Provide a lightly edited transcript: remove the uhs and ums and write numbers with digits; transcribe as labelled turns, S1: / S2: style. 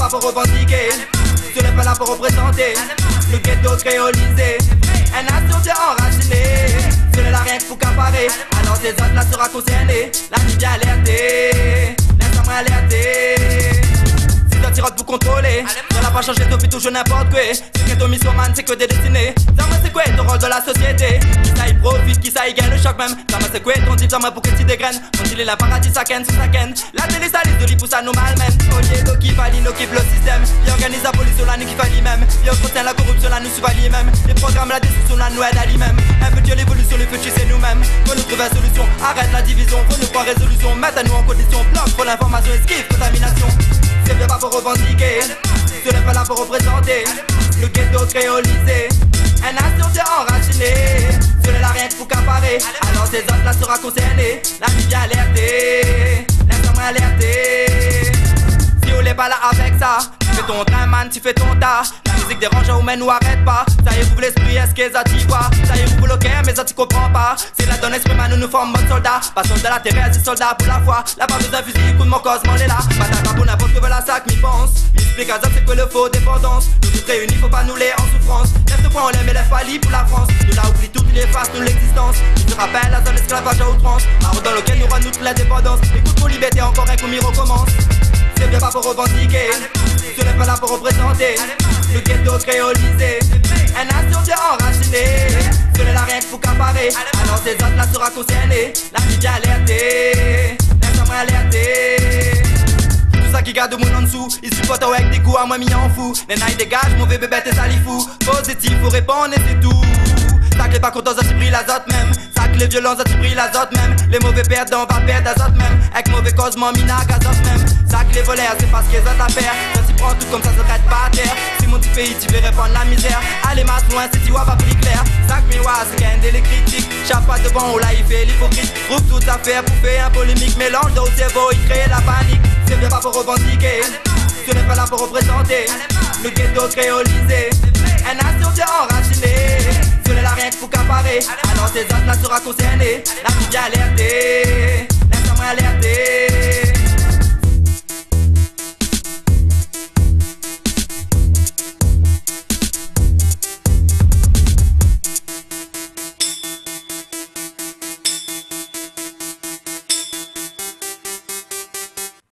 S1: pas pour revendiquer, ce n'est pas là pour représenter le ghetto créolisé. Un nation s'est enracinée, ce n'est là rien que pour qu'apparaît. Alors ces autres là sera concerné, la nuit bien alertée, laisse-moi alerter. Si toi tirotes pour contrôler, on n'a pas changé depuis toujours n'importe quoi. Ce ghetto mythomane c'est que des destinées. Dis-moi c'est quoi ton rôle de la société? Qui ça y profite, qui ça y gagne le choc même. Dis-moi c'est quoi ton type, dis-moi pour que tu dégraines. On dit la paradis ça ken, ça ken. La télé salise de l'île pour ça nous malmène. Olier l'eau qui valide, occupe le système. Il organise la police sur la nuit qui valide même. Il entretient la corruption la nous suvalide même. Les programmes la destruction la nous aide à lui-même. Un peu Dieu l'évolution, le futur c'est nous-mêmes. Faut nous trouver la solution, arrête la division. Faut nous voir résolution, mettre à nous en condition. Bloc pour l'information, esquive, contamination. C'est bien pas pour revendiquer, ce n'est pas là pour représenter le ghetto créolisé. Un nation s'est enraciné, ce n'est là rien que pour qu'apparaît. Alors ces autres là sera concerné, la nuit bien alertée, laisse-moi alerter. Si on n'est pas là avec ça, tu fais ton train man, tu fais ton tas. La musique dérange ou mais nous arrête pas. Ça y est vous l'esprit, est-ce que ça t'y voit? Ça y est vous bloquez mais ça t'y comprend pas. C'est la donne esprit man, nous nous formons mode soldat. Passons de la terre, c'est soldat pour la foi. La part d'un fusil, coup de mon cosme, on est là. Patate pour n'importe que veut la sac, m'y pense. M'explique à ça c'est quoi le faux dépendance. Nous tous réunis, faut pas nous les en souffrance. Lève ce point, on l'aime et lève pas libre pour la France. Nous la oublie tout, il efface nous l'existence. Tu te rappelles la zone esclavage à outrance. Marron dans lequel nous renoue toute l'indépendance. Écoute pour liberté, encore un coup m'y recommence. C'est bien pas pour revendiquer, ce n'est pas là pour représenter le ghetto créolisé. Un nation s'est enraciné, ce n'est là rien que pour qu'apparaît. Alors ces autres là sera concerné, la nuit bien alertée, laisse-moi alerter. Tout ça qui garde mon en dessous, ils supportent avec des coups à moi mis en fou. Les nailles dégagent, mauvais bébé t'es salifou. Positif, faut répondre et c'est tout. Sac les pas contents, ça brille l'azote même. Sac les violents, ça brille l'azote même. Les mauvais perdants, on va perdre l'azote même. Avec mauvais cosmo, minac, azote même. Sac les voleurs, c'est parce qu'ils ont à faire. Quand tu prends tout comme ça se traite pas à terre. Si mon petit pays, tu veux répondre la misère. Allez, masse loin, si tu vois pas plus clair. Sac miroir, c'est qu'un délai critique. Chape pas devant, ou là il fait l'hypocrite. Groupe toute affaire pour faire un polémique. Mélange de cerveau, il crée la panique. C'est bien pas pour revendiquer, ce n'est pas là pour représenter le ghetto créolisé. Un nation s'est enraciné, ce n'est là rien que pour qu'apparaît. Alors ces autres là sera concerné, la nuit bien alertée, laisse-moi alerter.